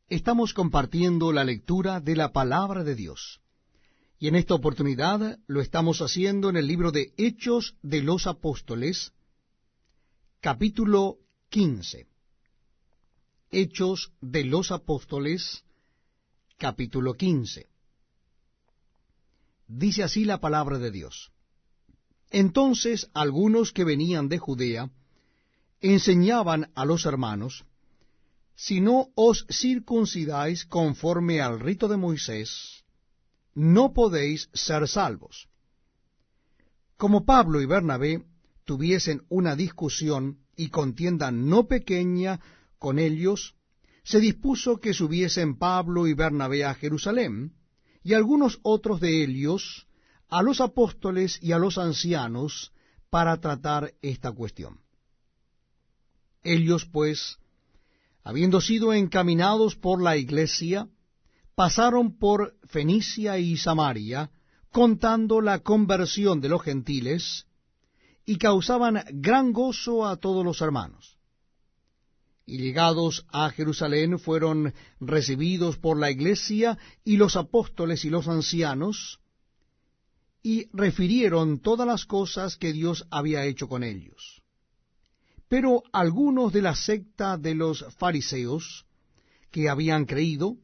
Estamos compartiendo la lectura de la Palabra de Dios, y en esta oportunidad lo estamos haciendo en el libro de Hechos de los Apóstoles, capítulo 15. Hechos de los Apóstoles, capítulo 15. Dice así la Palabra de Dios. Entonces algunos que venían de Judea enseñaban a los hermanos: si no os circuncidáis conforme al rito de Moisés, no podéis ser salvos. Como Pablo y Bernabé tuviesen una discusión y contienda no pequeña con ellos, se dispuso que subiesen Pablo y Bernabé a Jerusalén, y algunos otros de ellos a los apóstoles y a los ancianos, para tratar esta cuestión. Ellos, pues, habiendo sido encaminados por la iglesia, pasaron por Fenicia y Samaria, contando la conversión de los gentiles, y causaban gran gozo a todos los hermanos. Y llegados a Jerusalén fueron recibidos por la iglesia y los apóstoles y los ancianos, y refirieron todas las cosas que Dios había hecho con ellos. Pero algunos de la secta de los fariseos, que habían creído,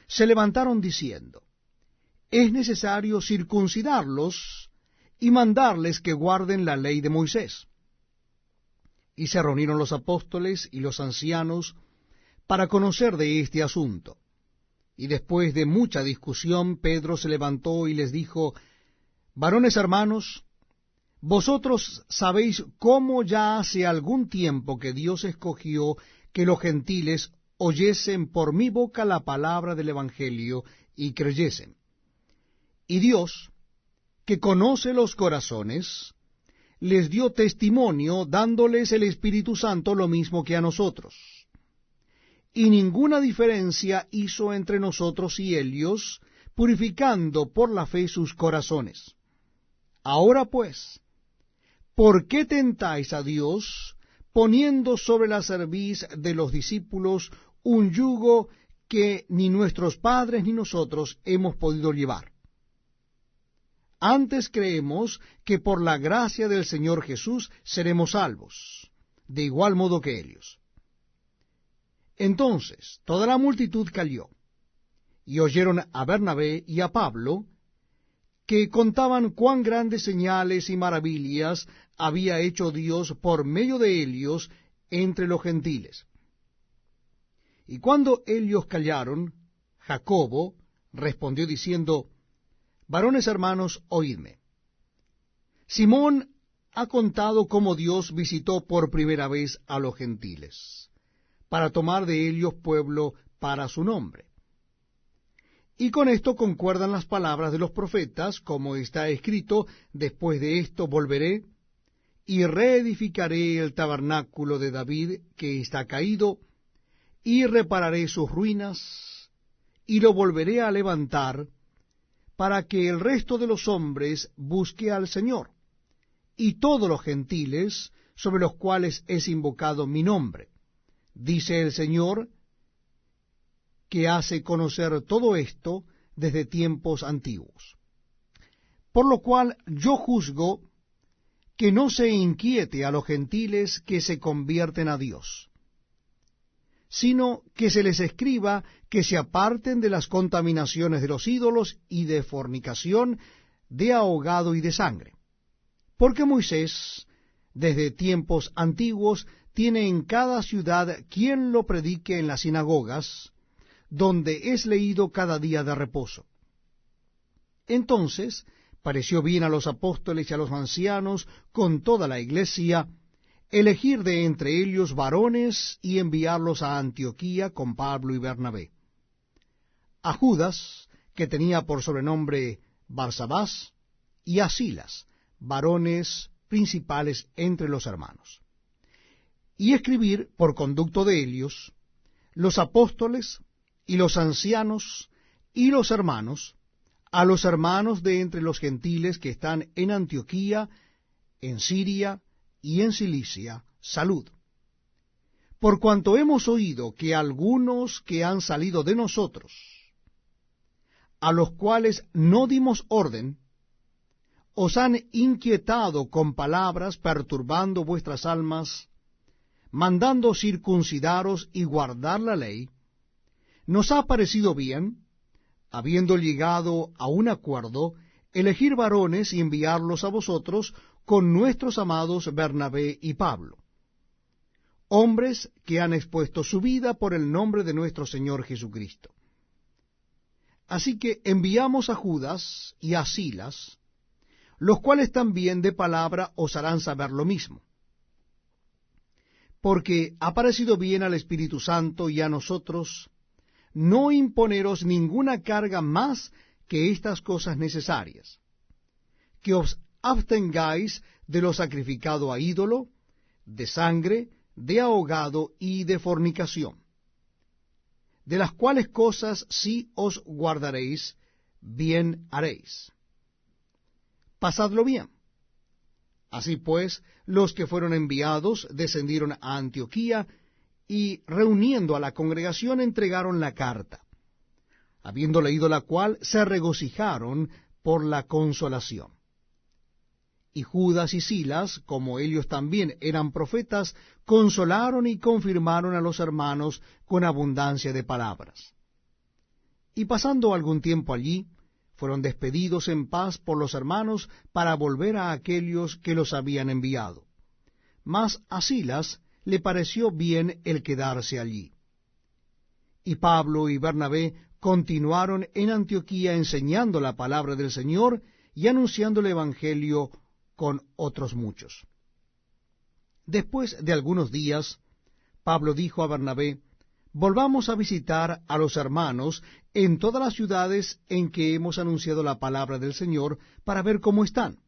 se levantaron diciendo: es necesario circuncidarlos y mandarles que guarden la ley de Moisés. Y se reunieron los apóstoles y los ancianos para conocer de este asunto. Y después de mucha discusión, Pedro se levantó y les dijo: varones hermanos, vosotros sabéis cómo ya hace algún tiempo que Dios escogió que los gentiles oyesen por mi boca la palabra del Evangelio y creyesen. Y Dios, que conoce los corazones, les dio testimonio dándoles el Espíritu Santo lo mismo que a nosotros. Y ninguna diferencia hizo entre nosotros y ellos, purificando por la fe sus corazones. Ahora pues, ¿por qué tentáis a Dios, poniendo sobre la cerviz de los discípulos un yugo que ni nuestros padres ni nosotros hemos podido llevar? Antes creemos que por la gracia del Señor Jesús seremos salvos, de igual modo que ellos. Entonces toda la multitud calló, y oyeron a Bernabé y a Pablo, que contaban cuán grandes señales y maravillas había hecho Dios por medio de ellos entre los gentiles. Y cuando ellos callaron, Jacobo respondió diciendo: varones hermanos, oídme. Simón ha contado cómo Dios visitó por primera vez a los gentiles, para tomar de ellos pueblo para su nombre. Y con esto concuerdan las palabras de los profetas, como está escrito: después de esto volveré, y reedificaré el tabernáculo de David que está caído, y repararé sus ruinas, y lo volveré a levantar, para que el resto de los hombres busque al Señor, y todos los gentiles sobre los cuales es invocado mi nombre, dice el Señor, que hace conocer todo esto desde tiempos antiguos. Por lo cual yo juzgo que no se inquiete a los gentiles que se convierten a Dios, sino que se les escriba que se aparten de las contaminaciones de los ídolos y de fornicación, de ahogado y de sangre. Porque Moisés, desde tiempos antiguos, tiene en cada ciudad quien lo predique en las sinagogas, donde es leído cada día de reposo. Entonces pareció bien a los apóstoles y a los ancianos, con toda la iglesia, elegir de entre ellos varones y enviarlos a Antioquía con Pablo y Bernabé. A Judas, que tenía por sobrenombre Barsabás, y a Silas, varones principales entre los hermanos. Y escribir, por conducto de ellos, los apóstoles y los ancianos y los hermanos, a los hermanos de entre los gentiles que están en Antioquía, en Siria y en Cilicia, salud. por cuanto hemos oído que algunos que han salido de nosotros, a los cuales no dimos orden, os han inquietado con palabras, perturbando vuestras almas, mandando circuncidaros y guardar la ley, nos ha parecido bien, habiendo llegado a un acuerdo, elegir varones y enviarlos a vosotros con nuestros amados Bernabé y Pablo, hombres que han expuesto su vida por el nombre de nuestro Señor Jesucristo. Así que enviamos a Judas y a Silas, los cuales también de palabra os harán saber lo mismo, porque ha parecido bien al Espíritu Santo y a nosotros no imponeros ninguna carga más que estas cosas necesarias, que os abstengáis de lo sacrificado a ídolo, de sangre, de ahogado y de fornicación, de las cuales cosas si os guardaréis, bien haréis. Pasadlo bien. Así pues, los que fueron enviados descendieron a Antioquía y, reuniendo a la congregación, entregaron la carta. Habiendo leído la cual, se regocijaron por la consolación. Y Judas y Silas, como ellos también eran profetas, consolaron y confirmaron a los hermanos con abundancia de palabras. Y pasando algún tiempo allí, fueron despedidos en paz por los hermanos para volver a aquellos que los habían enviado. Mas a Silas le pareció bien el quedarse allí. Y Pablo y Bernabé continuaron en Antioquía enseñando la palabra del Señor y anunciando el Evangelio con otros muchos. Después de algunos días, Pablo dijo a Bernabé: volvamos a visitar a los hermanos en todas las ciudades en que hemos anunciado la palabra del Señor, para ver cómo están.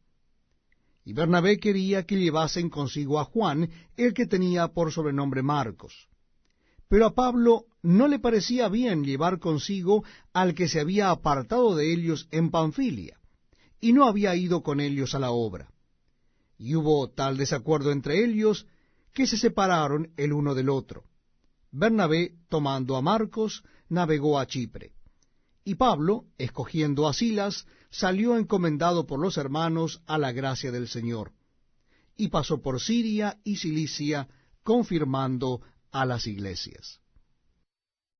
Y Bernabé quería que llevasen consigo a Juan, el que tenía por sobrenombre Marcos. Pero a Pablo no le parecía bien llevar consigo al que se había apartado de ellos en Panfilia, y no había ido con ellos a la obra. Y hubo tal desacuerdo entre ellos, que se separaron el uno del otro. Bernabé, tomando a Marcos, navegó a Chipre. Y Pablo, escogiendo a Silas, salió encomendado por los hermanos a la gracia del Señor, y pasó por Siria y Cilicia, confirmando a las iglesias.